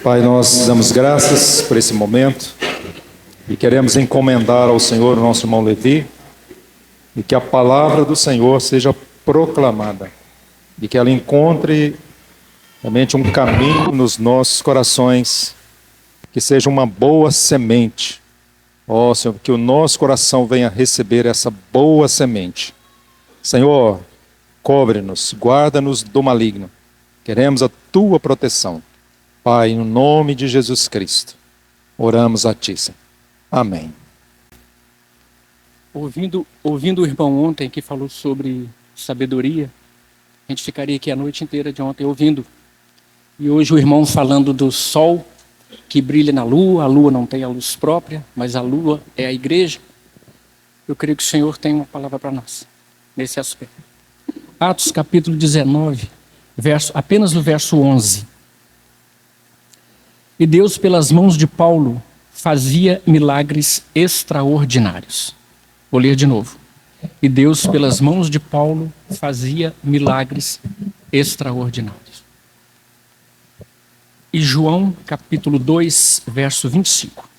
Pai, nós damos graças por esse momento e queremos encomendar ao Senhor o nosso irmão Levi e que a palavra do Senhor seja proclamada e que ela encontre realmente um caminho nos nossos corações, que seja uma boa semente. Ó Senhor, que o nosso coração venha receber essa boa semente. Senhor, cobre-nos, guarda-nos do maligno. Queremos a Tua proteção. Pai, no nome de Jesus Cristo, oramos a Ti, Senhor. Amém. Ouvindo o irmão ontem que falou sobre sabedoria, a gente ficaria aqui a noite inteira de ontem ouvindo. E hoje o irmão falando do sol que brilha na lua, a lua não tem a luz própria, mas a lua é a igreja. Eu creio que o Senhor tem uma palavra para nós, nesse aspecto. Atos capítulo 19, apenas no verso 11. E Deus, pelas mãos de Paulo, fazia milagres extraordinários. Vou ler de novo. E Deus, pelas mãos de Paulo, fazia milagres extraordinários. E João, capítulo 2, verso 25.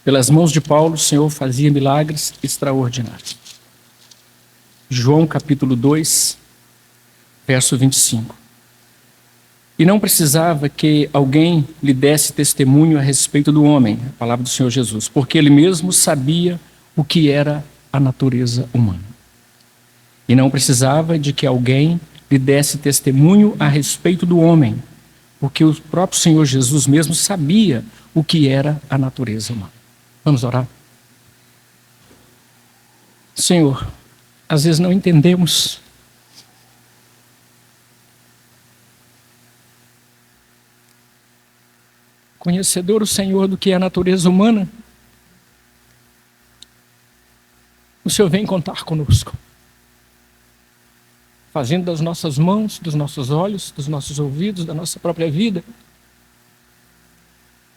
Pelas mãos de Paulo, o Senhor fazia milagres extraordinários. João, capítulo 2, verso 25. E não precisava que alguém lhe desse testemunho a respeito do homem, a palavra do Senhor Jesus, porque ele mesmo sabia o que era a natureza humana. E não precisava de que alguém lhe desse testemunho a respeito do homem, porque o próprio Senhor Jesus mesmo sabia o que era a natureza humana. Vamos orar? Senhor, às vezes não entendemos conhecedor o Senhor do que é a natureza humana, o Senhor vem contar conosco, fazendo das nossas mãos, dos nossos olhos, dos nossos ouvidos, da nossa própria vida,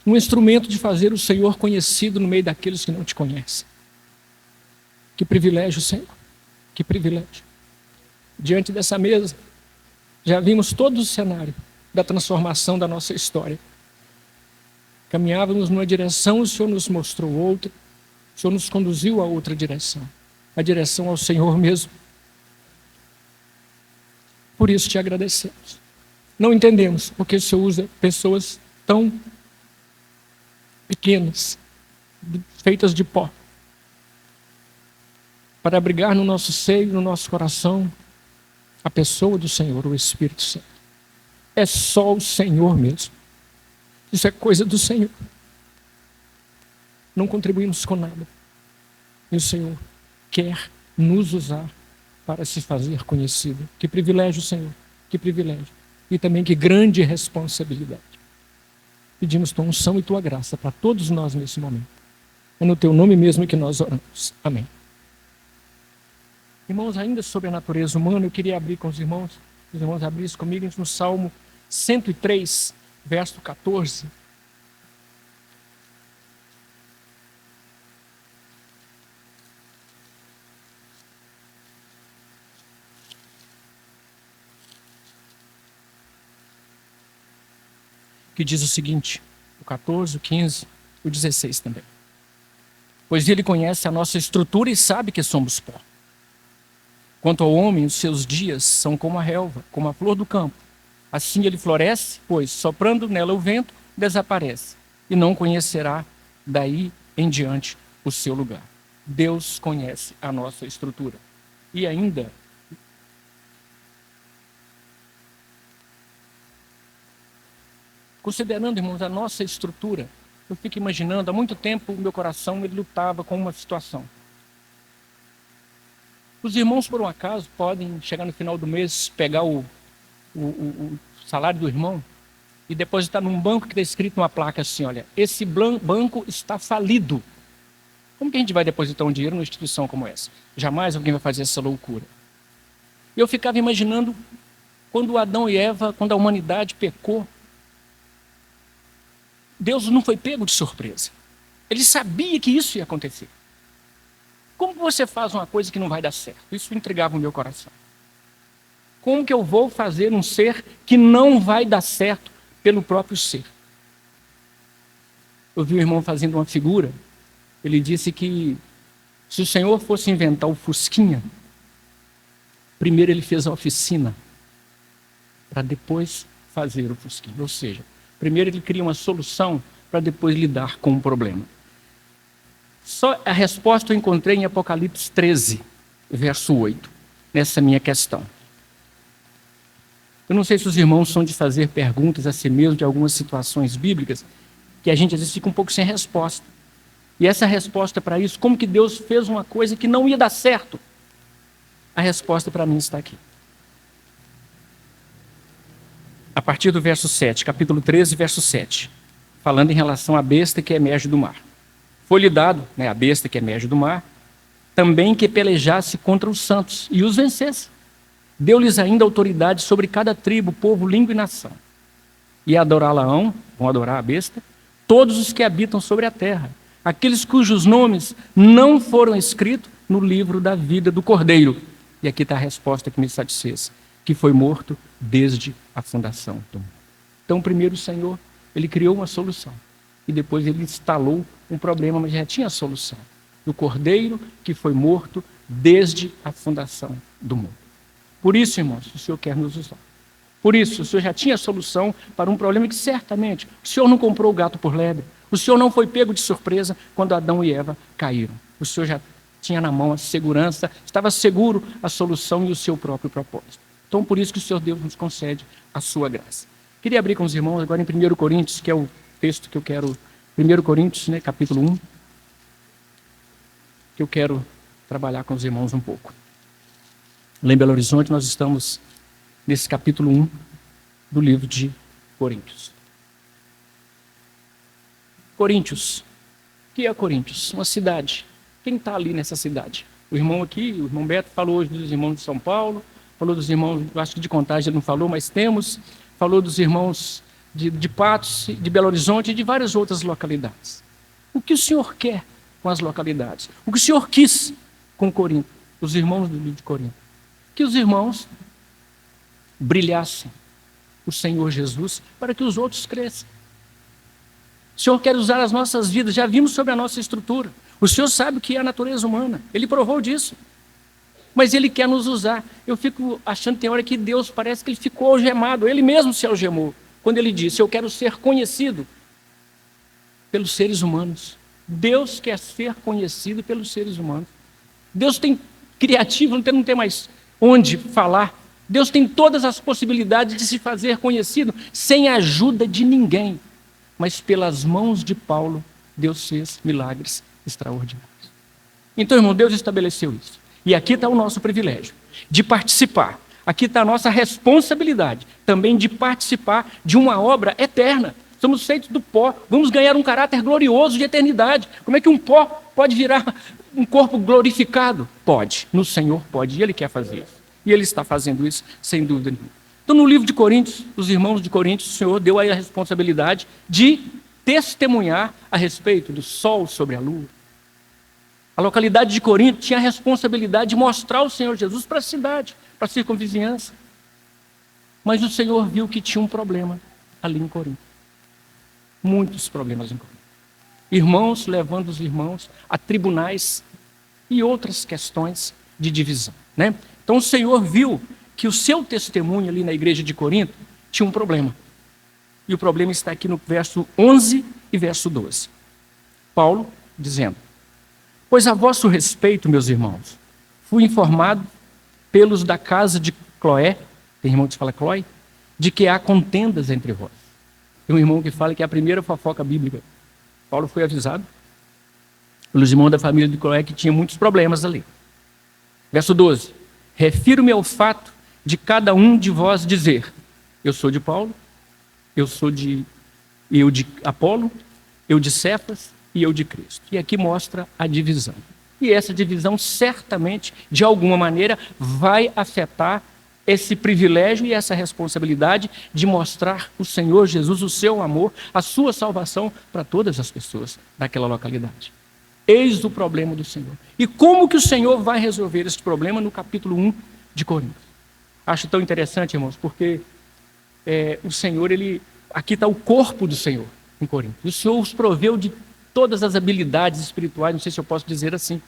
um instrumento de fazer o Senhor conhecido no meio daqueles que não te conhecem. Que privilégio, Senhor, que privilégio. Diante dessa mesa, já vimos todo o cenário da transformação da nossa história. Caminhávamos numa direção, o Senhor nos mostrou outra, o Senhor nos conduziu a outra direção, a direção ao Senhor mesmo. Por isso te agradecemos. Não entendemos porque o Senhor usa pessoas tão pequenas, feitas de pó, para abrigar no nosso seio, no nosso coração, a pessoa do Senhor, o Espírito Santo. É só o Senhor mesmo. Isso é coisa do Senhor. Não contribuímos com nada. E o Senhor quer nos usar para se fazer conhecido. Que privilégio, Senhor. Que privilégio. E também que grande responsabilidade. Pedimos tua unção e tua graça para todos nós nesse momento. É no teu nome mesmo que nós oramos. Amém. Irmãos, ainda sobre a natureza humana, eu queria abrir com os irmãos abrissem comigo no Salmo 103, verso 14. Que diz o seguinte, o 14, o 15, o 16 também. Pois ele conhece a nossa estrutura e sabe que somos pó. Quanto ao homem, os seus dias são como a relva, como a flor do campo. Assim ele floresce, pois, soprando nela o vento, desaparece. E não conhecerá daí em diante o seu lugar. Deus conhece a nossa estrutura. E ainda, considerando, irmãos, a nossa estrutura, eu fico imaginando, há muito tempo o meu coração ele lutava com uma situação. Os irmãos, por um acaso, podem chegar no final do mês, pegar o salário do irmão e depositar num banco que está escrito uma placa assim, olha, esse banco está falido. Como que a gente vai depositar um dinheiro numa instituição como essa? Jamais alguém vai fazer essa loucura. Eu ficava imaginando quando Adão e Eva, quando a humanidade pecou, Deus não foi pego de surpresa. Ele sabia que isso ia acontecer. Como você faz uma coisa que não vai dar certo? Isso intrigava o meu coração. Como que eu vou fazer um ser que não vai dar certo pelo próprio ser? Eu vi um irmão fazendo uma figura. Ele disse que se o Senhor fosse inventar o Fusquinha, primeiro ele fez a oficina, para depois fazer o Fusquinha. Ou seja, primeiro ele cria uma solução para depois lidar com o problema. Só a resposta eu encontrei em Apocalipse 13, verso 8, nessa minha questão. Eu não sei se os irmãos são de fazer perguntas a si mesmos de algumas situações bíblicas, que a gente às vezes fica um pouco sem resposta. E essa resposta para isso, como que Deus fez uma coisa que não ia dar certo? A resposta para mim está aqui. A partir do verso 7, capítulo 13, verso 7, falando em relação à besta que emerge do mar. Foi-lhe dado, a besta que emerge do mar, também que pelejasse contra os santos e os vencesse. Deu-lhes ainda autoridade sobre cada tribo, povo, língua e nação. E adorá-la-ão, vão adorar a besta, todos os que habitam sobre a terra, aqueles cujos nomes não foram escritos no livro da vida do Cordeiro. E aqui está a resposta que me satisfez, que foi morto desde a fundação do mundo. Então, primeiro o Senhor, ele criou uma solução. E depois ele instalou um problema, mas já tinha a solução. Do Cordeiro que foi morto desde a fundação do mundo. Por isso, irmãos, o Senhor quer nos usar. Por isso, o Senhor já tinha a solução para um problema que certamente o Senhor não comprou o gato por lebre. O Senhor não foi pego de surpresa quando Adão e Eva caíram. O Senhor já tinha na mão a segurança, estava seguro a solução e o seu próprio propósito. Então, por isso que o Senhor Deus nos concede a sua graça. Queria abrir com os irmãos agora em 1 Coríntios, que é o texto que eu quero, 1 Coríntios, capítulo 1, que eu quero trabalhar com os irmãos um pouco. Lá em Belo Horizonte nós estamos nesse capítulo 1 do livro de Coríntios. Coríntios. O que é Coríntios? Uma cidade. Quem está ali nessa cidade? O irmão aqui, o irmão Beto falou hoje dos irmãos de São Paulo, falou dos irmãos, acho que de Contagem ele não falou, mas temos, falou dos irmãos de Patos, de Belo Horizonte e de várias outras localidades. O que o Senhor quer com as localidades? O que o Senhor quis com Corinto, os irmãos do livro de Corinto? Que os irmãos brilhassem o Senhor Jesus para que os outros cresçam. O Senhor quer usar as nossas vidas, já vimos sobre a nossa estrutura. O Senhor sabe o que é a natureza humana, Ele provou disso. Mas Ele quer nos usar. Eu fico achando, tem hora que Deus parece que Ele ficou algemado, Ele mesmo se algemou, quando Ele disse, eu quero ser conhecido pelos seres humanos. Deus quer ser conhecido pelos seres humanos. Deus tem criativo, não tem mais onde falar. Deus tem todas as possibilidades de se fazer conhecido sem a ajuda de ninguém. Mas pelas mãos de Paulo, Deus fez milagres extraordinários. Então, irmão, Deus estabeleceu isso. E aqui está o nosso privilégio de participar. Aqui está a nossa responsabilidade também de participar de uma obra eterna. Somos feitos do pó, vamos ganhar um caráter glorioso de eternidade. Como é que um pó pode virar um corpo glorificado? Pode, no Senhor pode, e Ele quer fazer isso. E Ele está fazendo isso, sem dúvida nenhuma. Então, no livro de Coríntios, os irmãos de Coríntios, o Senhor deu aí a responsabilidade de testemunhar a respeito do sol sobre a lua. A localidade de Corinto tinha a responsabilidade de mostrar o Senhor Jesus para a cidade, para a circunvizinhança. Mas o Senhor viu que tinha um problema ali em Corinto. Muitos problemas em Corinto. Irmãos levando os irmãos a tribunais e outras questões de divisão, Então o Senhor viu que o seu testemunho ali na igreja de Corinto tinha um problema. E o problema está aqui no verso 11 e verso 12. Paulo dizendo, pois a vosso respeito, meus irmãos, fui informado pelos da casa de Cloé, tem irmão que fala Cloé, de que há contendas entre vós. Tem um irmão que fala que é a primeira fofoca bíblica. Paulo foi avisado pelos irmãos da família de Cloé que tinha muitos problemas ali. Verso 12. Refiro-me ao fato de cada um de vós dizer, eu sou de Paulo, eu de Apolo, eu de Cefas e eu de Cristo. E aqui mostra a divisão. E essa divisão certamente, de alguma maneira, vai afetar esse privilégio e essa responsabilidade de mostrar o Senhor Jesus, o seu amor, a sua salvação para todas as pessoas daquela localidade. Eis o problema do Senhor. E como que o Senhor vai resolver esse problema no capítulo 1 de Coríntios? Acho tão interessante, irmãos, porque o Senhor, aqui está o corpo do Senhor em Corinto. E o Senhor os proveu de todas as habilidades espirituais, não sei se eu posso dizer assim,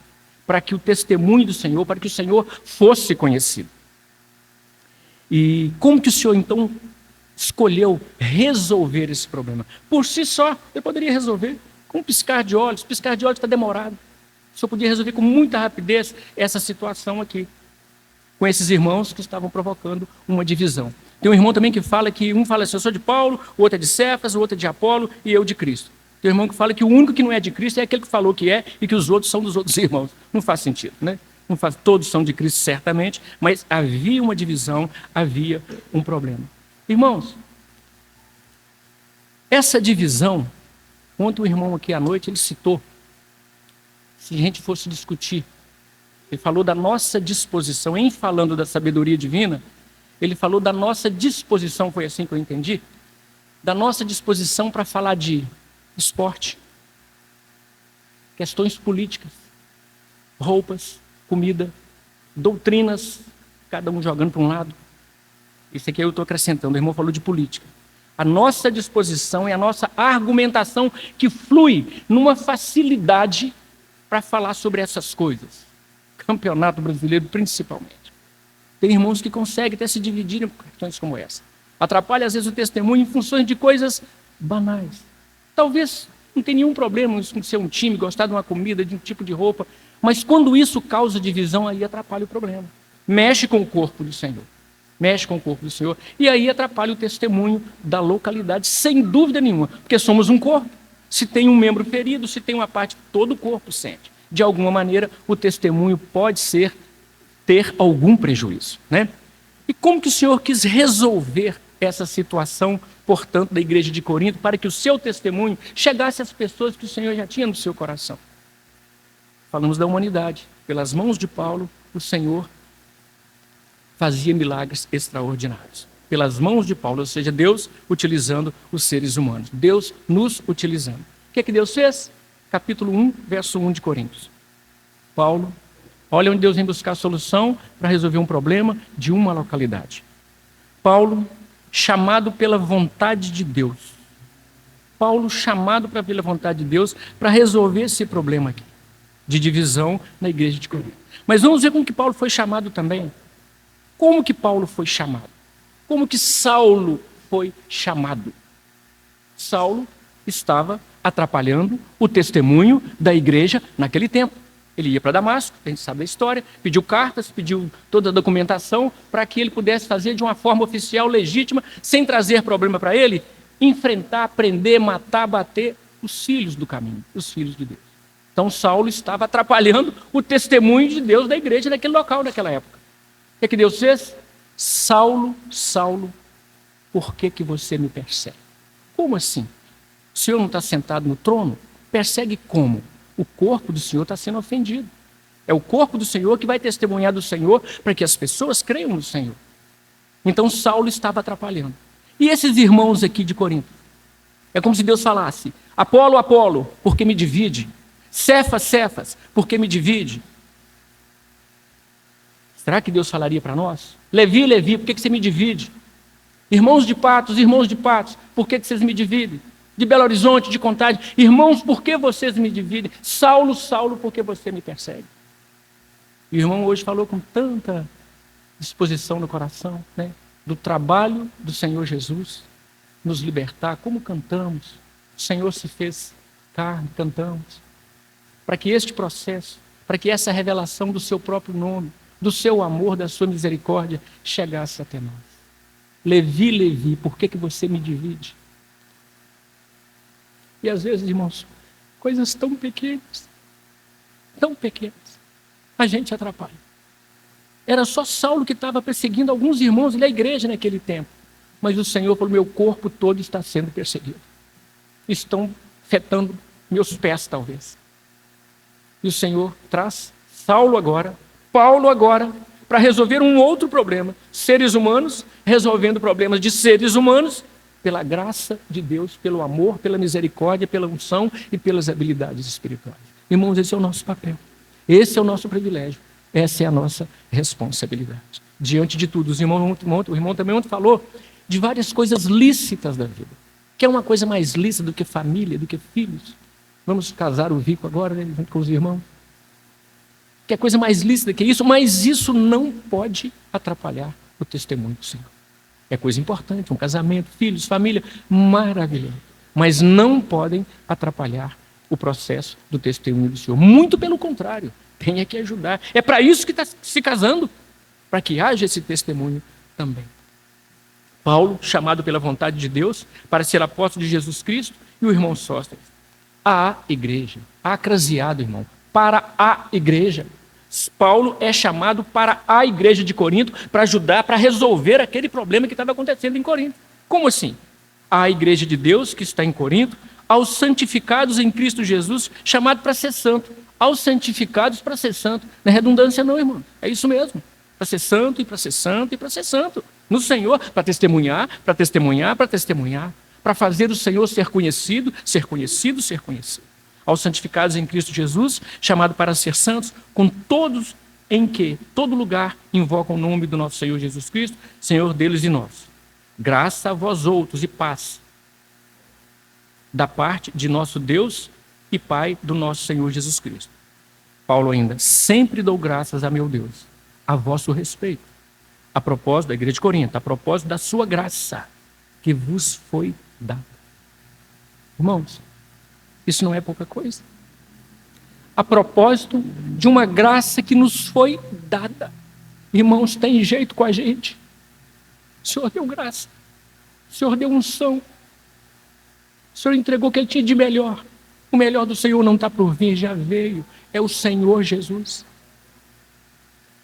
para que o testemunho do Senhor, para que o Senhor fosse conhecido. E como que o Senhor, então, escolheu resolver esse problema? Por si só, ele poderia resolver com um piscar de olhos. Piscar de olhos está demorado. O Senhor podia resolver com muita rapidez essa situação aqui, com esses irmãos que estavam provocando uma divisão. Tem um irmão também que fala que um fala assim, eu sou de Paulo, o outro é de Cefas, o outro é de Apolo e eu de Cristo. Tem um irmão que fala que o único que não é de Cristo é aquele que falou que é e que os outros são dos outros irmãos. Não faz sentido, né? Não faz, todos são de Cristo certamente, mas havia uma divisão, havia um problema. Irmãos, essa divisão, ontem o irmão aqui à noite, ele citou, se a gente fosse discutir, ele falou da nossa disposição, em falando da sabedoria divina, ele falou da nossa disposição, foi assim que eu entendi, da nossa disposição para falar de esporte, questões políticas, roupas, comida, doutrinas, cada um jogando para um lado. Isso aqui eu estou acrescentando, o irmão falou de política. A nossa disposição e a nossa argumentação que flui numa facilidade para falar sobre essas coisas. Campeonato brasileiro principalmente. Tem irmãos que conseguem até se dividir em questões como essa. Atrapalha às vezes o testemunho em funções de coisas banais. Talvez não tenha nenhum problema em ser um time, gostar de uma comida, de um tipo de roupa, mas quando isso causa divisão, aí atrapalha o problema. Mexe com o corpo do Senhor. Mexe com o corpo do Senhor. E aí atrapalha o testemunho da localidade, sem dúvida nenhuma. Porque somos um corpo. Se tem um membro ferido, se tem uma parte, todo o corpo sente. De alguma maneira, o testemunho pode ter algum prejuízo, né? E como que o Senhor quis resolver essa situação, portanto, da igreja de Corinto, para que o seu testemunho chegasse às pessoas que o Senhor já tinha no seu coração? Falamos da humanidade. Pelas mãos de Paulo, o Senhor fazia milagres extraordinários. Pelas mãos de Paulo, ou seja, Deus utilizando os seres humanos. Deus nos utilizando. O que Deus fez? Capítulo 1, verso 1 de Coríntios. Paulo, olha onde Deus vem buscar a solução para resolver um problema de uma localidade. Paulo, chamado pela vontade de Deus. Paulo, chamado pela vontade de Deus para resolver esse problema aqui, de divisão na igreja de Corinto. Mas vamos ver como que Paulo foi chamado também. Como que Paulo foi chamado? Como que Saulo foi chamado? Saulo estava atrapalhando o testemunho da igreja naquele tempo. Ele ia para Damasco, a gente sabe da história, pediu cartas, pediu toda a documentação para que ele pudesse fazer de uma forma oficial, legítima, sem trazer problema para ele, enfrentar, prender, matar, bater os filhos do caminho, os filhos de Deus. Então Saulo estava atrapalhando o testemunho de Deus da igreja naquele local, naquela época. O que Deus fez? Saulo, Saulo, por que você me persegue? Como assim? O Senhor não está sentado no trono? Persegue como? O corpo do Senhor está sendo ofendido. É o corpo do Senhor que vai testemunhar do Senhor para que as pessoas creiam no Senhor. Então Saulo estava atrapalhando. E esses irmãos aqui de Corinto? É como se Deus falasse, Apolo, Apolo, por que me divide? Cefas, Cefas, por que me divide? Será que Deus falaria para nós? Levi, Levi, por que você me divide? Irmãos de Patos, por que vocês me dividem? De Belo Horizonte, de Contagem, irmãos, por que vocês me dividem? Saulo, Saulo, por que você me persegue? E o irmão hoje falou com tanta disposição no coração, né? Do trabalho do Senhor Jesus, nos libertar, como cantamos. O Senhor se fez carne, cantamos. Para que este processo, para que essa revelação do seu próprio nome, do seu amor, da sua misericórdia, chegasse até nós. Levi, Levi, por que você me divide? E às vezes, irmãos, coisas tão pequenas, a gente atrapalha. Era só Saulo que estava perseguindo alguns irmãos da igreja naquele tempo. Mas o Senhor falou, meu corpo todo está sendo perseguido. Estão afetando meus pés, talvez. E o Senhor traz Saulo agora, Paulo agora, para resolver um outro problema. Seres humanos resolvendo problemas de seres humanos, pela graça de Deus, pelo amor, pela misericórdia, pela unção e pelas habilidades espirituais. Irmãos, esse é o nosso papel. Esse é o nosso privilégio. Essa é a nossa responsabilidade. diante de tudo. O irmão também ontem falou de várias coisas lícitas da vida. Quer uma coisa mais lícita do que família, do que filhos? Vamos casar o Vico agora, né, junto com os irmãos. Quer coisa mais lícita que isso? Mas isso não pode atrapalhar o testemunho do Senhor. É coisa importante, um casamento, filhos, família, maravilhoso. Mas não podem atrapalhar o processo do testemunho do Senhor. Muito pelo contrário, tem que ajudar. É para isso que está se casando, para que haja esse testemunho também. Paulo, chamado pela vontade de Deus para ser apóstolo de Jesus Cristo, e o irmão Sóstenes. A igreja, acraseado, irmão, para a igreja. Paulo é chamado para a igreja de Corinto para ajudar, para resolver aquele problema que estava acontecendo em Corinto. Como assim? A igreja de Deus que está em Corinto, aos santificados em Cristo Jesus, chamado para ser santo. Aos santificados para ser santo. Não é redundância não, irmão. É isso mesmo. Para ser santo, e para ser santo, e para ser santo. No Senhor, para testemunhar, para testemunhar, para testemunhar. Para fazer o Senhor ser conhecido, ser conhecido, ser conhecido. Aos santificados em Cristo Jesus, chamado para ser santos, com todos em que, todo lugar, invocam o nome do nosso Senhor Jesus Cristo, Senhor deles e nós. Graça a vós outros e paz, da parte de nosso Deus e Pai do nosso Senhor Jesus Cristo. Paulo ainda, sempre dou graças a meu Deus, a vosso respeito, a propósito da igreja de Corinto, a propósito da sua graça, que vos foi dada. Irmãos, isso não é pouca coisa. A propósito de uma graça que nos foi dada. Irmãos, tem jeito com a gente. O Senhor deu graça. O Senhor deu unção. O Senhor entregou o que Ele tinha de melhor. O melhor do Senhor não está por vir, já veio. É o Senhor Jesus.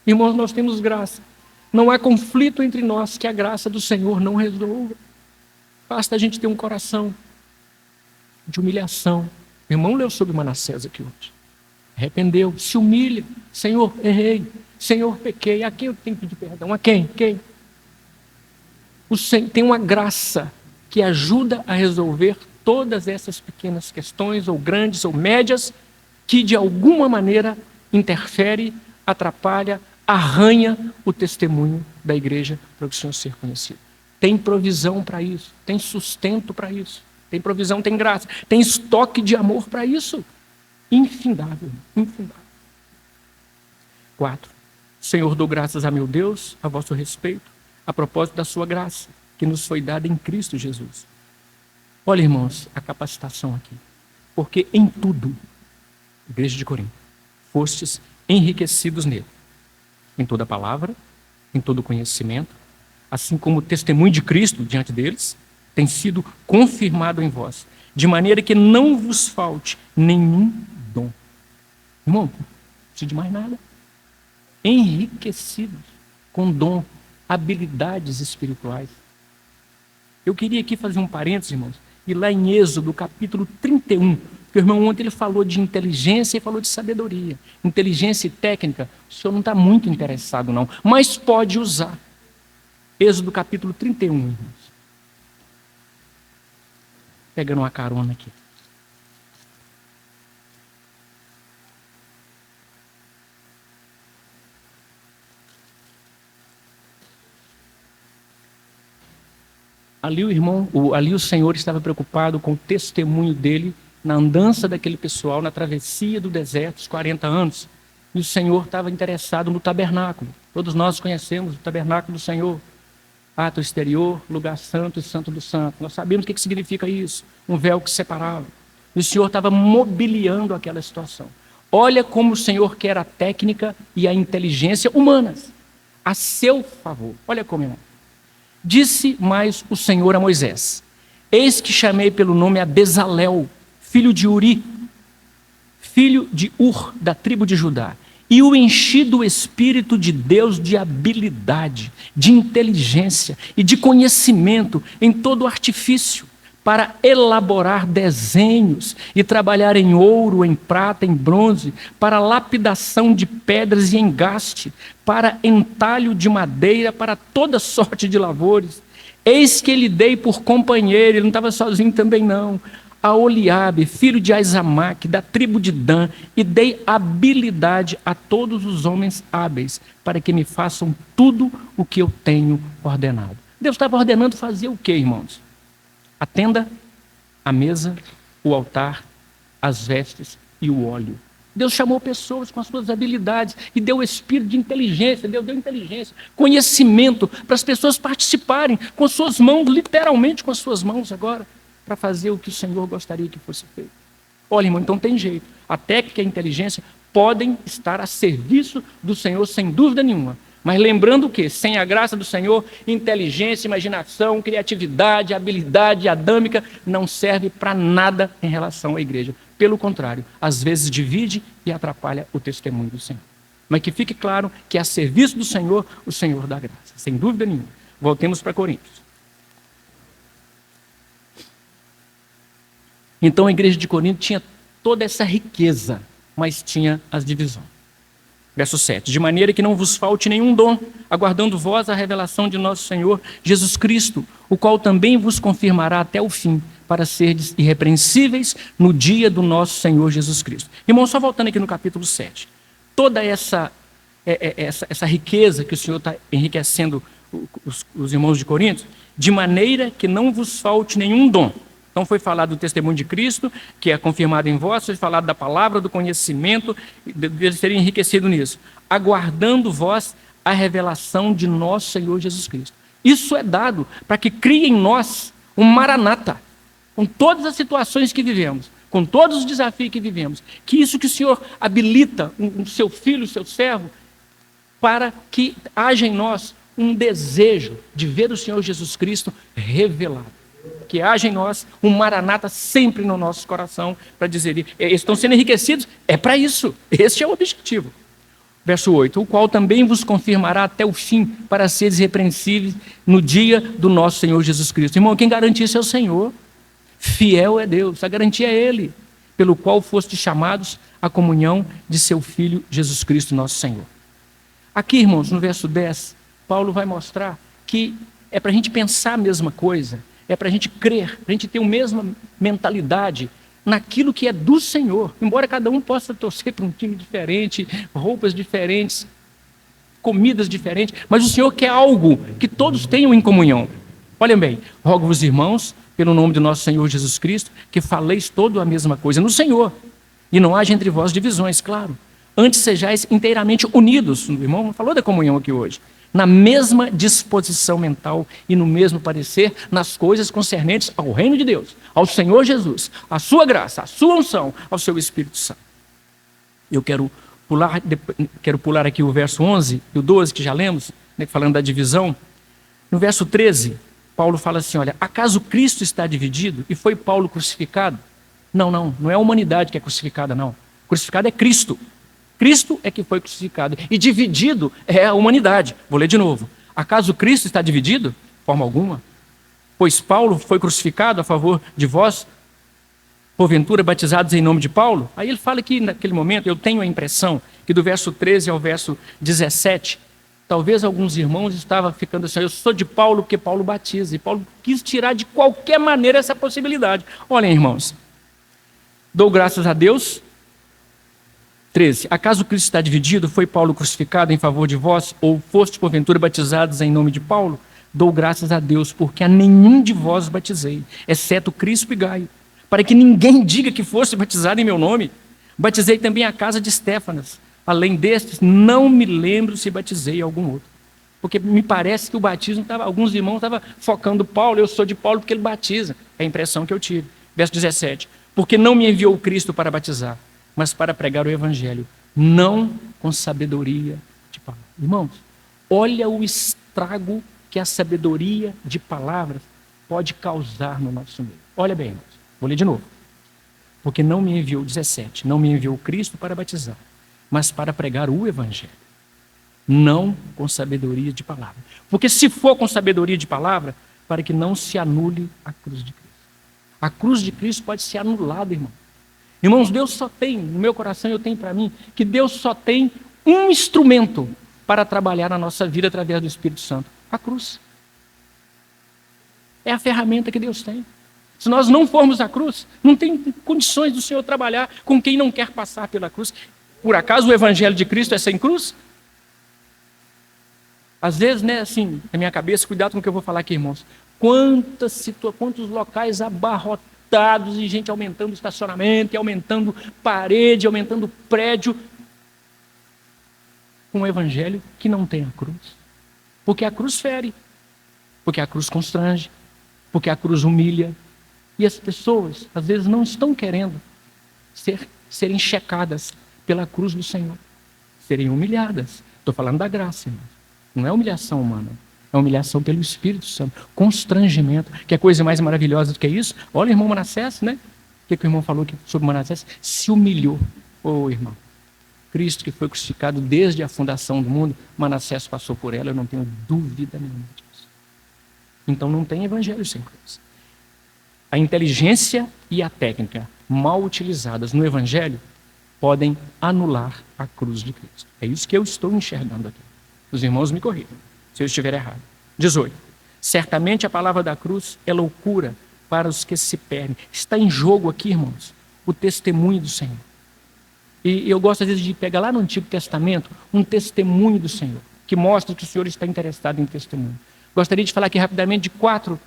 Irmãos, nós temos graça. Não há conflito entre nós que a graça do Senhor não resolva. Basta a gente ter um coração de humilhação. O irmão leu sobre Manassés aqui hoje. Arrependeu, se humilha. Senhor, errei. Senhor, pequei. A quem eu tenho que pedir perdão? A quem? Quem? O Senhor tem uma graça que ajuda a resolver todas essas pequenas questões, ou grandes ou médias, que de alguma maneira interfere, atrapalha, arranha o testemunho da igreja para o Senhor ser conhecido. Tem provisão para isso, tem sustento para isso. Tem provisão, tem graça, tem estoque de amor para isso. Infindável, infindável. 4. Senhor, dou graças a meu Deus, a vosso respeito, a propósito da sua graça, que nos foi dada em Cristo Jesus. Olha, irmãos, a capacitação aqui. Porque em tudo, igreja de Corinto, fostes enriquecidos nele. Em toda palavra, em todo conhecimento, assim como o testemunho de Cristo diante deles, tem sido confirmado em vós, de maneira que não vos falte nenhum dom. Irmão, não precisa de mais nada. Enriquecidos com dom, habilidades espirituais. Eu queria aqui fazer um parênteses, irmãos, e lá em Êxodo, capítulo 31, porque o irmão ontem ele falou de inteligência e falou de sabedoria. Inteligência e técnica, o senhor não está muito interessado não, mas pode usar. Êxodo capítulo 31, irmãos. Pegando uma carona aqui. Ali o Senhor estava preocupado com o testemunho dele na andança daquele pessoal, na travessia do deserto, os 40 anos. E o Senhor estava interessado no tabernáculo. Todos nós conhecemos o tabernáculo do Senhor. Ato exterior, lugar santo e santo do santo. Nós sabemos o que significa isso. Um véu que separava. E o Senhor estava mobiliando aquela situação. Olha como o Senhor quer a técnica e a inteligência humanas a seu favor. Olha como, irmão. Disse mais o Senhor a Moisés: eis que chamei pelo nome a Bezalel, filho de Uri, filho de Ur, da tribo de Judá, e o enchi do Espírito de Deus de habilidade, de inteligência e de conhecimento em todo o artifício, para elaborar desenhos e trabalhar em ouro, em prata, em bronze, para lapidação de pedras e engaste, para entalho de madeira, para toda sorte de lavores. Eis que ele dei por companheiro, ele não estava sozinho também não, a Oliabe, filho de Aizamaque, da tribo de Dan, e dei habilidade a todos os homens hábeis, para que me façam tudo o que eu tenho ordenado. Deus estava ordenando fazer o quê, irmãos? A tenda, a mesa, o altar, as vestes e o óleo. Deus chamou pessoas com as suas habilidades e deu o espírito de inteligência, Deus deu inteligência, conhecimento para as pessoas participarem com as suas mãos, literalmente com as suas mãos agora, para fazer o que o Senhor gostaria que fosse feito. Olha, irmão, então tem jeito. A técnica e a inteligência podem estar a serviço do Senhor, sem dúvida nenhuma. Mas lembrando que, sem a graça do Senhor, inteligência, imaginação, criatividade, habilidade adâmica não serve para nada em relação à igreja. Pelo contrário, às vezes divide e atrapalha o testemunho do Senhor. Mas que fique claro que a serviço do Senhor, o Senhor dá graça, sem dúvida nenhuma. Voltemos para Coríntios. Então a igreja de Corinto tinha toda essa riqueza, mas tinha as divisões. Verso 7. De maneira que não vos falte nenhum dom, aguardando vós a revelação de nosso Senhor Jesus Cristo, o qual também vos confirmará até o fim, para serdes irrepreensíveis no dia do nosso Senhor Jesus Cristo. Irmão, só voltando aqui no capítulo 7. Toda essa riqueza que o Senhor está enriquecendo os irmãos de Corinto, de maneira que não vos falte nenhum dom. Então foi falado do testemunho de Cristo, que é confirmado em vós, foi falado da palavra, do conhecimento, de serem enriquecido nisso. Aguardando vós a revelação de nosso Senhor Jesus Cristo. Isso é dado para que crie em nós um maranata, com todas as situações que vivemos, com todos os desafios que vivemos, que isso que o Senhor habilita o seu filho, o seu servo, para que haja em nós um desejo de ver o Senhor Jesus Cristo revelado. Que haja em nós um maranata sempre no nosso coração, para dizer, estão sendo enriquecidos, é para isso, este é o objetivo. Verso 8, o qual também vos confirmará até o fim, para seres irrepreensíveis no dia do nosso Senhor Jesus Cristo. Irmão, quem garante isso é o Senhor, fiel é Deus, a garantia é Ele, pelo qual fostes chamados à comunhão de seu Filho Jesus Cristo, nosso Senhor. Aqui, irmãos, no verso 10, Paulo vai mostrar que é para a gente pensar a mesma coisa, é para a gente crer, para a gente ter a mesma mentalidade naquilo que é do Senhor. Embora cada um possa torcer para um time diferente, roupas diferentes, comidas diferentes, mas o Senhor quer algo que todos tenham em comunhão. Olhem bem, rogo-vos, irmãos, pelo nome do nosso Senhor Jesus Cristo, que faleis toda a mesma coisa no Senhor, e não haja entre vós divisões, claro. Antes sejais inteiramente unidos. O irmão falou da comunhão aqui hoje. Na mesma disposição mental e no mesmo parecer nas coisas concernentes ao reino de Deus, ao Senhor Jesus, à sua graça, à sua unção, ao seu Espírito Santo. Eu quero pular aqui o verso 11 e o 12 que já lemos, né, falando da divisão. No verso 13, Paulo fala assim, olha, acaso Cristo está dividido e foi Paulo crucificado? Não é a humanidade que é crucificada, não. Crucificado é Cristo. Cristo é que foi crucificado e dividido é a humanidade. Vou ler de novo. Acaso Cristo está dividido? De forma alguma. Pois Paulo foi crucificado a favor de vós, porventura batizados em nome de Paulo? Aí ele fala que naquele momento, eu tenho a impressão que do verso 13 ao verso 17, talvez alguns irmãos estavam ficando assim, eu sou de Paulo porque Paulo batiza. E Paulo quis tirar de qualquer maneira essa possibilidade. Olhem, irmãos, dou graças a Deus. 13. Acaso Cristo está dividido? Foi Paulo crucificado em favor de vós? Ou foste porventura batizados em nome de Paulo? Dou graças a Deus, porque a nenhum de vós batizei, exceto Crispo e Gaio, para que ninguém diga que fosse batizado em meu nome. Batizei também a casa de Estéfanas. Além destes, não me lembro se batizei algum outro. Porque me parece que o batismo estava, alguns irmãos estavam focando Paulo, eu sou de Paulo porque ele batiza. É a impressão que eu tive. Verso 17. Porque não me enviou Cristo para batizar, mas para pregar o evangelho, não com sabedoria de palavras. Irmãos, olha o estrago que a sabedoria de palavras pode causar no nosso meio. Olha bem, irmãos, vou ler de novo. Porque não me enviou, 17, não me enviou Cristo para batizar, mas para pregar o evangelho, não com sabedoria de palavra. Porque se for com sabedoria de palavra, para que não se anule a cruz de Cristo. A cruz de Cristo pode ser anulada, irmão. Irmãos, Deus só tem, no meu coração eu tenho para mim, que Deus só tem um instrumento para trabalhar na nossa vida através do Espírito Santo, a cruz. É a ferramenta que Deus tem. Se nós não formos à cruz, não tem condições do Senhor trabalhar com quem não quer passar pela cruz. Por acaso o evangelho de Cristo é sem cruz? Às vezes, né, assim, na minha cabeça, cuidado com o que eu vou falar aqui, irmãos. Quantos locais abarrotados e gente aumentando estacionamento, e aumentando parede, aumentando prédio, com um evangelho que não tem a cruz. Porque a cruz fere, porque a cruz constrange, porque a cruz humilha. E as pessoas, às vezes, não estão querendo serem checadas pela cruz do Senhor, serem humilhadas. Estou falando da graça, irmãos. Não é humilhação humana, é humilhação pelo Espírito Santo, constrangimento. Que é coisa mais maravilhosa do que isso? Olha o irmão Manassés, né? O que o irmão falou aqui sobre Manassés? Se humilhou. Ô irmão, Cristo que foi crucificado desde a fundação do mundo, Manassés passou por ela, eu não tenho dúvida nenhuma disso. Então não tem evangelho sem cruz. A inteligência e a técnica mal utilizadas no evangelho podem anular a cruz de Cristo. É isso que eu estou enxergando aqui. Os irmãos me corrijam se eu estiver errado. 18. Certamente a palavra da cruz é loucura para os que se perdem. Está em jogo aqui, irmãos, o testemunho do Senhor. E eu gosto às vezes de pegar lá no Antigo Testamento um testemunho do Senhor, que mostra que o Senhor está interessado em testemunho. Gostaria de falar aqui rapidamente de 4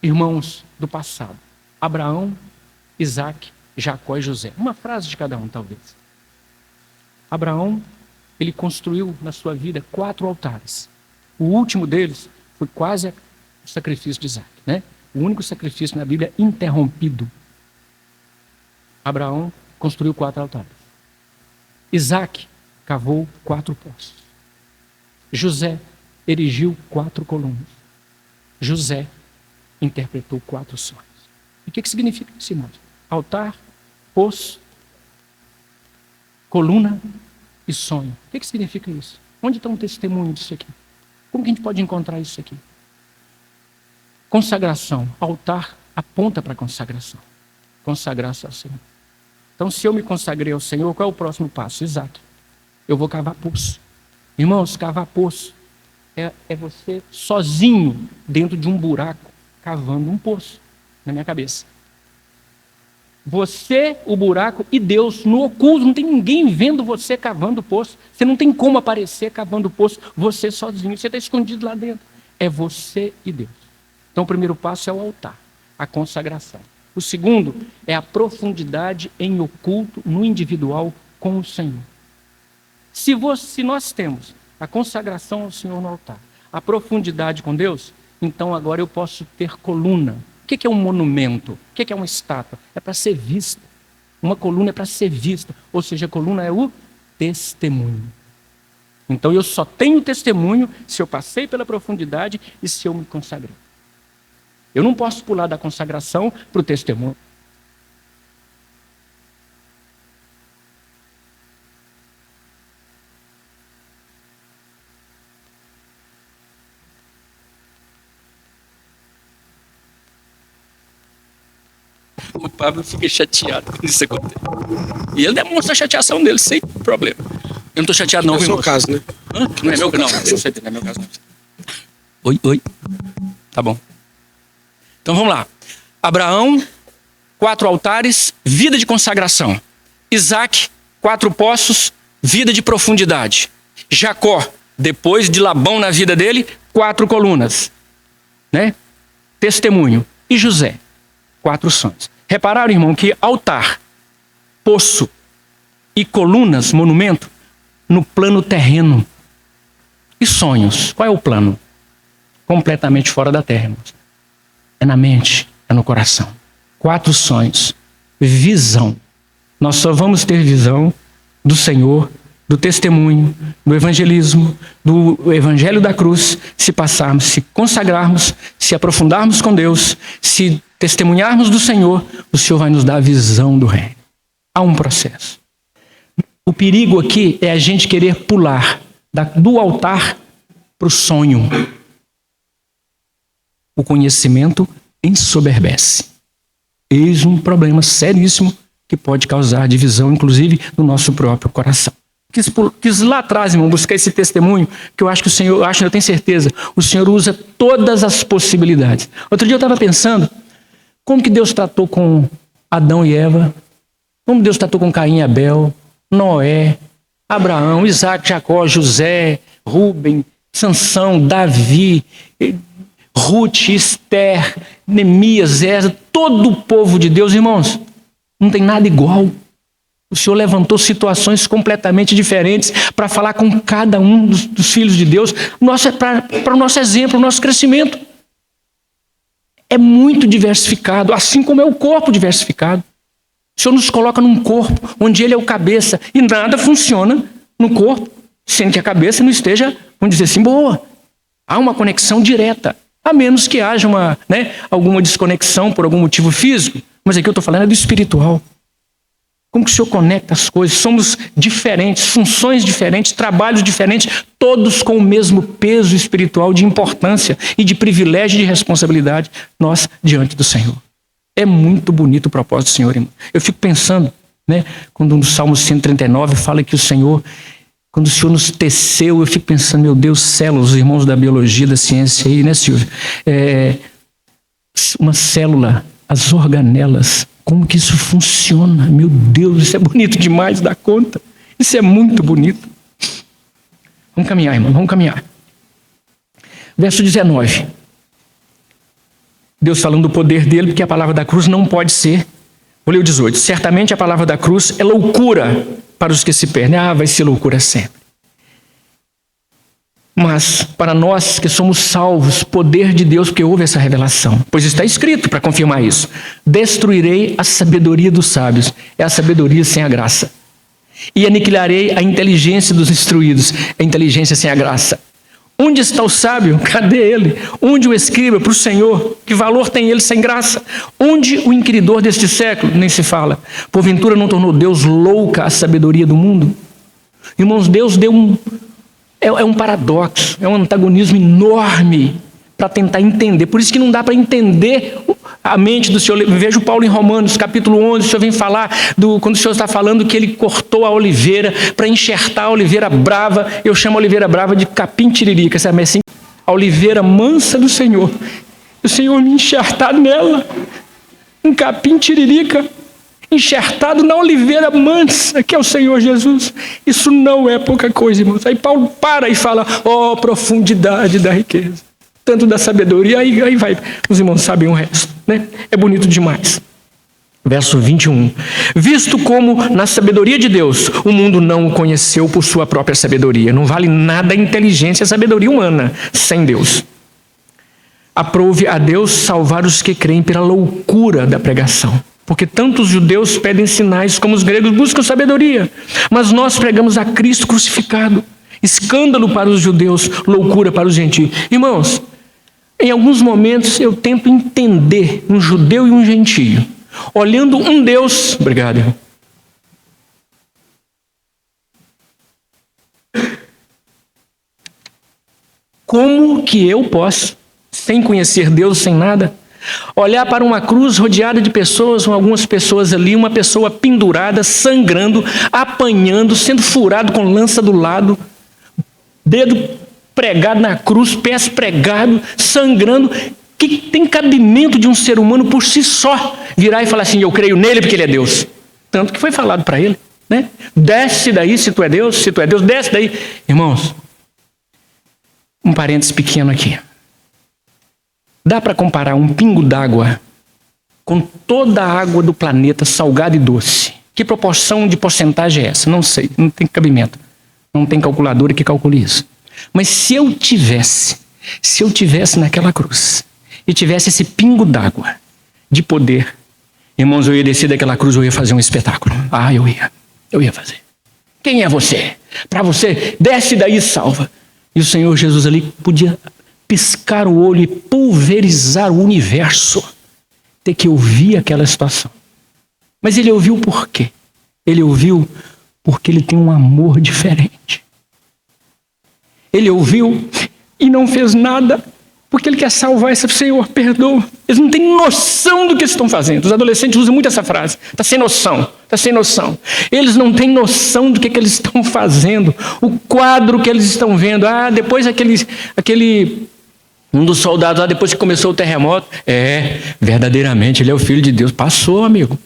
irmãos do passado: Abraão, Isaac, Jacó e José. Uma frase de cada um, talvez. Abraão, ele construiu na sua vida 4 altares. O último deles foi quase o sacrifício de Isaac, né? O único sacrifício na Bíblia interrompido. Abraão construiu 4 altares. Isaac cavou 4 poços. José erigiu 4 colunas. José interpretou 4 sonhos. E o que significa isso, irmãos? Altar, poço, coluna e sonho. O que significa isso? Onde está um testemunho disso aqui? Como que a gente pode encontrar isso aqui? Consagração. Altar aponta para a consagração. Consagrar-se ao Senhor. Então, se eu me consagrei ao Senhor, qual é o próximo passo? Exato. Eu vou cavar poço. Irmãos, cavar poço é você sozinho dentro de um buraco, cavando um poço na minha cabeça. Você, o buraco, e Deus no oculto. Não tem ninguém vendo você cavando o poço. Você não tem como aparecer cavando o poço, você sozinho. Você está escondido lá dentro. É você e Deus. Então o primeiro passo é o altar, a consagração. O segundo é a profundidade em oculto, no individual, com o Senhor. Se nós temos a consagração ao Senhor no altar, a profundidade com Deus, então agora eu posso ter coluna. O que é um monumento? O que é uma estátua? É para ser vista. Uma coluna é para ser vista. Ou seja, a coluna é o testemunho. Então eu só tenho testemunho se eu passei pela profundidade e se eu me consagrei. Eu não posso pular da consagração para o testemunho. O Pablo fica chateado quando isso acontece. E ele demonstra a chateação dele, sem problema. Eu não estou chateado não, não é seu caso, né? Não é meu caso, não é meu caso. Oi. Tá bom. Então vamos lá. Abraão, 4 altares, vida de consagração. Isaac, 4 poços, vida de profundidade. Jacó, depois de Labão na vida dele, 4 colunas, né? Testemunho. E José, 4 sonhos. Repararam, irmão, que altar, poço e colunas, monumento, no plano terreno. E sonhos, qual é o plano? Completamente fora da terra, irmãos. É na mente, é no coração. 4 sonhos. Visão. Nós só vamos ter visão do Senhor, do testemunho, do evangelismo, do evangelho da cruz, se passarmos, se consagrarmos, se aprofundarmos com Deus, se testemunharmos do Senhor, o Senhor vai nos dar a visão do reino. Há um processo. O perigo aqui é a gente querer pular do altar para o sonho. O conhecimento ensoberbece. Eis um problema seríssimo que pode causar divisão, inclusive, no nosso próprio coração. Quis lá atrás, irmão, buscar esse testemunho, que eu acho que o Senhor, eu tenho certeza, o Senhor usa todas as possibilidades. Outro dia eu estava pensando, Como que Deus tratou com Adão e Eva? Como Deus tratou com Caim e Abel, Noé, Abraão, Isaac, Jacó, José, Rubem, Sansão, Davi, Ruth, Esther, Neemias, Esdras, todo o povo de Deus, irmãos, não tem nada igual. O Senhor levantou situações completamente diferentes para falar com cada um dos filhos de Deus, para o nosso exemplo, o nosso crescimento. É muito diversificado, assim como é o corpo diversificado. O Senhor nos coloca num corpo onde Ele é o cabeça e nada funciona no corpo sem que a cabeça não esteja, vamos dizer assim, boa. Há uma conexão direta, a menos que haja alguma desconexão por algum motivo físico. Mas aqui eu estou falando é do espiritual. Como que o Senhor conecta as coisas? Somos diferentes, funções diferentes, trabalhos diferentes, todos com o mesmo peso espiritual de importância e de privilégio e de responsabilidade, nós diante do Senhor. É muito bonito o propósito do Senhor, irmão. Eu fico pensando, quando no Salmo 139 fala que o Senhor, quando o Senhor nos teceu, eu fico pensando, meu Deus, células, os irmãos da biologia, da ciência aí, né, Silvio? Uma célula, as organelas, como que isso funciona? Meu Deus, isso é bonito demais da conta. Isso é muito bonito. Vamos caminhar, irmão, vamos caminhar. Verso 19. Deus falando do poder dele, porque a palavra da cruz não pode ser. Vou ler o 18. Certamente a palavra da cruz é loucura para os que se perdem. Vai ser loucura sempre. Mas para nós que somos salvos, poder de Deus, porque houve essa revelação. Pois está escrito para confirmar isso. Destruirei a sabedoria dos sábios. É a sabedoria sem a graça. E aniquilarei a inteligência dos instruídos. É a inteligência sem a graça. Onde está o sábio? Cadê ele? Onde o escriba para o Senhor? Que valor tem ele sem graça? Onde o inquiridor deste século? Nem se fala. Porventura não tornou Deus louca a sabedoria do mundo? Irmãos, Deus deu é um paradoxo, é um antagonismo enorme para tentar entender. Por isso que não dá para entender a mente do Senhor. Vejo Paulo em Romanos, capítulo 11, o Senhor vem falar, quando o Senhor está falando que ele cortou a oliveira para enxertar a oliveira brava. Eu chamo a oliveira brava de capim tiririca, sabe assim? A oliveira mansa do Senhor. O Senhor me enxertado nela, um capim tiririca, enxertado na oliveira mansa, que é o Senhor Jesus. Isso não é pouca coisa, irmãos. Aí Paulo para e fala, profundidade da riqueza, tanto da sabedoria, aí vai, os irmãos sabem o resto, né? É bonito demais. Verso 21. Visto como na sabedoria de Deus, o mundo não o conheceu por sua própria sabedoria. Não vale nada a inteligência e a sabedoria humana sem Deus. Aprove a Deus salvar os que creem pela loucura da pregação. Porque tanto os judeus pedem sinais como os gregos buscam sabedoria. Mas nós pregamos a Cristo crucificado. Escândalo para os judeus, loucura para os gentios. Irmãos, em alguns momentos eu tento entender um judeu e um gentio. Olhando um Deus... Obrigado, irmão. Como que eu posso, sem conhecer Deus, sem nada, olhar para uma cruz rodeada de pessoas, algumas pessoas ali, uma pessoa pendurada, sangrando, apanhando, sendo furado com lança do lado, dedo pregado na cruz, pés pregados, sangrando, que tem cabimento de um ser humano por si só virar e falar assim, eu creio nele porque ele é Deus. Tanto que foi falado para ele, né? Desce daí se tu é Deus, desce daí. Irmãos, um parênteses pequeno aqui. Dá para comparar um pingo d'água com toda a água do planeta, salgada e doce? Que proporção de porcentagem é essa? Não sei, não tem cabimento. Não tem calculadora que calcule isso. Mas se eu tivesse naquela cruz e tivesse esse pingo d'água de poder, irmãos, eu ia descer daquela cruz, eu ia fazer um espetáculo. Eu ia fazer. Quem é você? Para você, desce daí e salva. E o Senhor Jesus ali podia piscar o olho e pulverizar o universo, ter que ouvir aquela situação. Mas ele ouviu por quê? Ele ouviu porque ele tem um amor diferente. Ele ouviu e não fez nada porque ele quer salvar esse Senhor, perdoa. Eles não têm noção do que estão fazendo. Os adolescentes usam muito essa frase. Está sem noção. Eles não têm noção do que eles estão fazendo. O quadro que eles estão vendo. Depois aquele Um dos soldados lá, depois que começou o terremoto, verdadeiramente, ele é o Filho de Deus. Passou, amigo.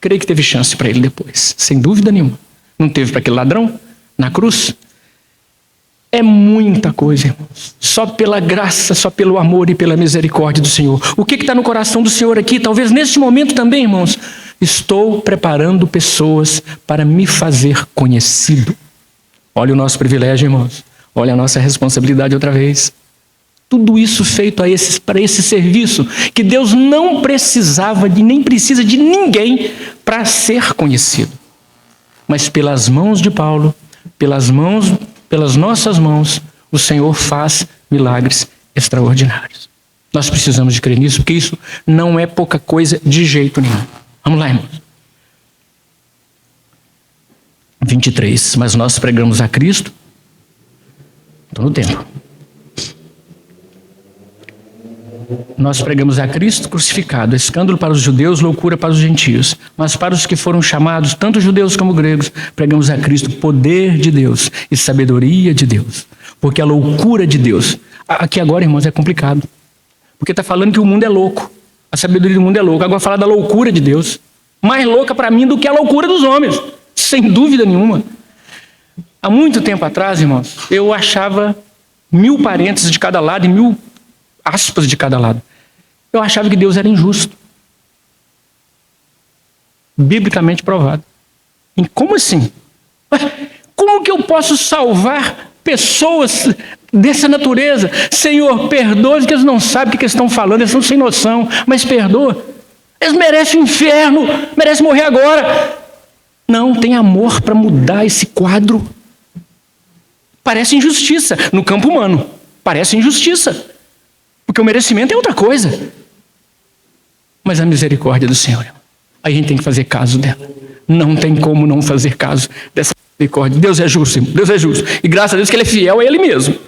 Creio que teve chance para ele depois, sem dúvida nenhuma. Não teve para aquele ladrão na cruz? É muita coisa, irmãos. Só pela graça, só pelo amor e pela misericórdia do Senhor. O que está no coração do Senhor aqui? Talvez neste momento também, irmãos. Estou preparando pessoas para me fazer conhecido. Olha o nosso privilégio, irmãos. Olha a nossa responsabilidade outra vez. Tudo isso feito para esse serviço, que Deus não precisava nem precisa de ninguém para ser conhecido. Mas pelas mãos de Paulo, pelas nossas mãos, o Senhor faz milagres extraordinários. Nós precisamos de crer nisso, porque isso não é pouca coisa de jeito nenhum. Vamos lá, irmãos. 23. Mas nós pregamos a Cristo. Estou no tempo. Nós pregamos a Cristo crucificado, escândalo para os judeus, loucura para os gentios. Mas para os que foram chamados, tanto judeus como gregos, pregamos a Cristo poder de Deus e sabedoria de Deus. Porque a loucura de Deus... Aqui agora, irmãos, é complicado. Porque está falando que o mundo é louco. A sabedoria do mundo é louca. Agora fala da loucura de Deus. Mais louca para mim do que a loucura dos homens. Sem dúvida nenhuma. Há muito tempo atrás, irmãos, eu achava 1000 parênteses de cada lado e 1000 aspas de cada lado. Eu achava que Deus era injusto. Biblicamente provado. E como assim? Como que eu posso salvar pessoas dessa natureza? Senhor, perdoa, que eles não sabem o que eles estão falando, eles estão sem noção, mas perdoa. Eles merecem o inferno, merecem morrer agora. Não, tem amor para mudar esse quadro. Parece injustiça no campo humano. Parece injustiça. Porque o merecimento é outra coisa. Mas a misericórdia do Senhor, a gente tem que fazer caso dela. Não tem como não fazer caso dessa misericórdia. Deus é justo, irmão. Deus é justo. E graças a Deus que Ele é fiel a Ele mesmo.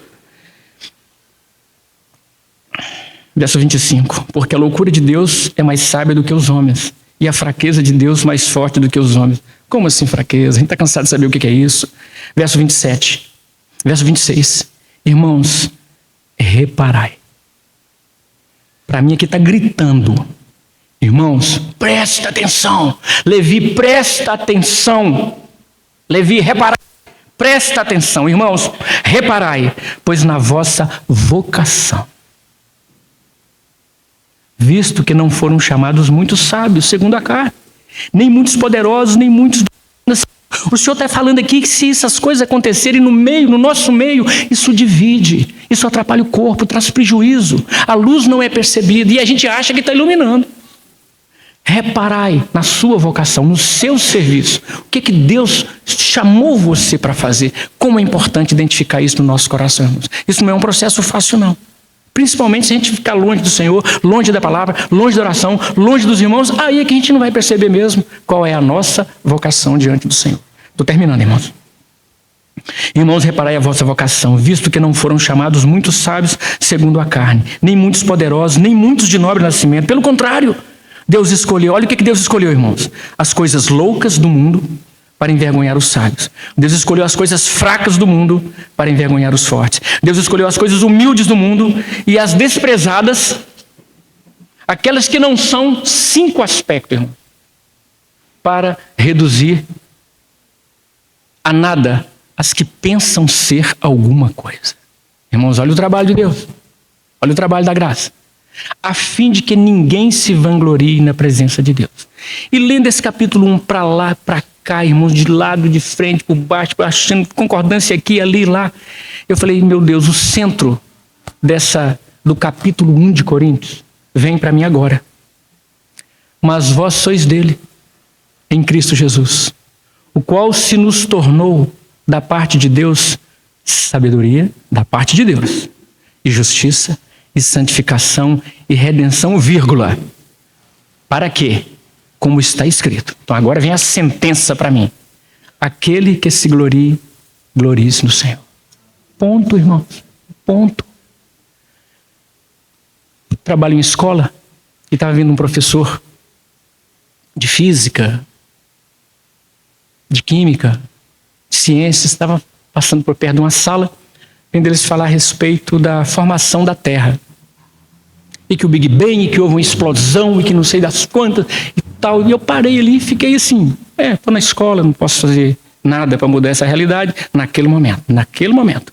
Verso 25. Porque a loucura de Deus é mais sábia do que os homens. E a fraqueza de Deus mais forte do que os homens. Como assim fraqueza? A gente está cansado de saber o que é isso. Verso 27. Verso 26. Irmãos, reparai. Para mim aqui está gritando. Irmãos, presta atenção. Levi, presta atenção. Levi, reparai. Presta atenção. Irmãos, reparai. Pois na vossa vocação, visto que não foram chamados muitos sábios, segundo a carne, nem muitos poderosos, nem muitos... O Senhor está falando aqui que se essas coisas acontecerem no nosso meio, isso divide, isso atrapalha o corpo, traz prejuízo. A luz não é percebida e a gente acha que está iluminando. Reparai na sua vocação, no seu serviço. O que Deus chamou você para fazer? Como é importante identificar isso no nosso coração, irmãos. Isso não é um processo fácil, não. Principalmente se a gente ficar longe do Senhor, longe da palavra, longe da oração, longe dos irmãos, aí é que a gente não vai perceber mesmo qual é a nossa vocação diante do Senhor. Estou terminando, irmãos. Irmãos, reparai a vossa vocação, visto que não foram chamados muitos sábios segundo a carne, nem muitos poderosos, nem muitos de nobre nascimento. Pelo contrário, Deus escolheu, olha o que Deus escolheu, irmãos. As coisas loucas do mundo para envergonhar os sábios. Deus escolheu as coisas fracas do mundo para envergonhar os fortes. Deus escolheu as coisas humildes do mundo e as desprezadas, aquelas que não são 5 aspectos, irmão, para reduzir a nada as que pensam ser alguma coisa. Irmãos, olha o trabalho de Deus. Olha o trabalho da graça. A fim de que ninguém se vanglorie na presença de Deus. E lendo esse capítulo 1 para lá, para cá, irmãos, de lado, de frente, por baixo, achando concordância aqui, ali, lá, eu falei, meu Deus, o centro do capítulo 1 de Coríntios vem para mim agora. Mas vós sois dele, em Cristo Jesus, o qual se nos tornou da parte de Deus sabedoria, da parte de Deus, e justiça, e santificação, e redenção, vírgula. Para quê? Como está escrito. Então agora vem a sentença para mim. Aquele que se glorie, glorie-se no Senhor. Ponto, irmãos. Ponto. Trabalho em escola e estava vindo um professor de física, de química, de ciências, estava passando por perto de uma sala vendo eles falar a respeito da formação da Terra. E que o Big Bang, e que houve uma explosão, e que não sei das quantas, e tal. E eu parei ali e fiquei assim, estou na escola, não posso fazer nada para mudar essa realidade, naquele momento.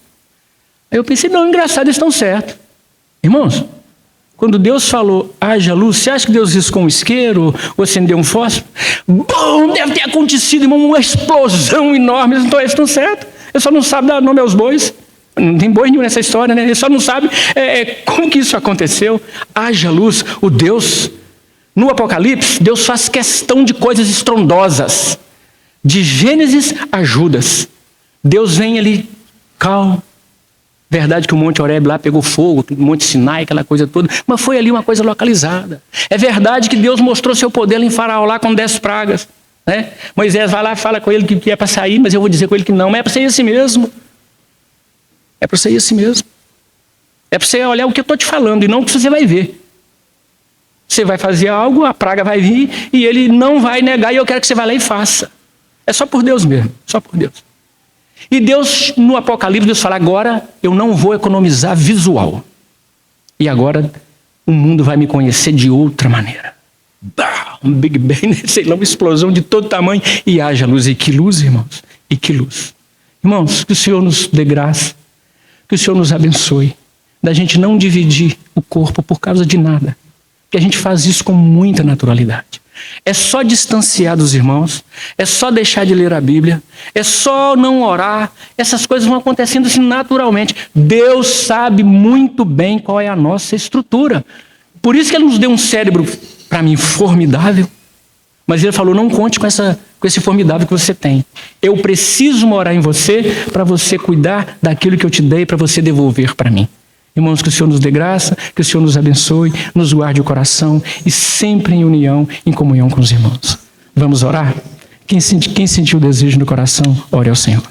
Aí eu pensei, não, engraçado, eles estão certos. Irmãos, quando Deus falou, haja luz, você acha que Deus riscou um isqueiro ou acendeu um fósforo? Bom, deve ter acontecido, irmão, uma explosão enorme. Então eles estão certos. Eles só não sabem dar nome aos bois. Não tem boi nenhum nessa história, né? Eles só não sabem como que isso aconteceu. Haja luz. O Deus, no Apocalipse, Deus faz questão de coisas estrondosas. De Gênesis a Judas. Deus vem ali, calmo. Verdade que o Monte Horebe lá pegou fogo, o Monte Sinai, aquela coisa toda, mas foi ali uma coisa localizada. É verdade que Deus mostrou seu poder em Faraó lá com 10 pragas. Né? Moisés vai lá e fala com ele que é para sair, mas eu vou dizer com ele que não, mas é para sair assim mesmo. É para sair assim mesmo. É para você olhar o que eu estou te falando e não o que você vai ver. Você vai fazer algo, a praga vai vir e ele não vai negar e eu quero que você vá lá e faça. É só por Deus mesmo, só por Deus. E Deus, no Apocalipse, Deus fala, agora eu não vou economizar visual. E agora o mundo vai me conhecer de outra maneira. Um Big Bang, sei lá, uma explosão de todo tamanho. E haja luz. E que luz, irmãos? E que luz. Irmãos, que o Senhor nos dê graça. Que o Senhor nos abençoe. Da gente não dividir o corpo por causa de nada. Que a gente faz isso com muita naturalidade. É só distanciar dos irmãos, é só deixar de ler a Bíblia, é só não orar, essas coisas vão acontecendo assim naturalmente. Deus sabe muito bem qual é a nossa estrutura. Por isso que Ele nos deu um cérebro, para mim, formidável, mas Ele falou, não conte com esse formidável que você tem. Eu preciso morar em você para você cuidar daquilo que eu te dei, para você devolver para mim. Irmãos, que o Senhor nos dê graça, que o Senhor nos abençoe, nos guarde o coração e sempre em união, em comunhão com os irmãos. Vamos orar? Quem sentiu o desejo no coração, ore ao Senhor.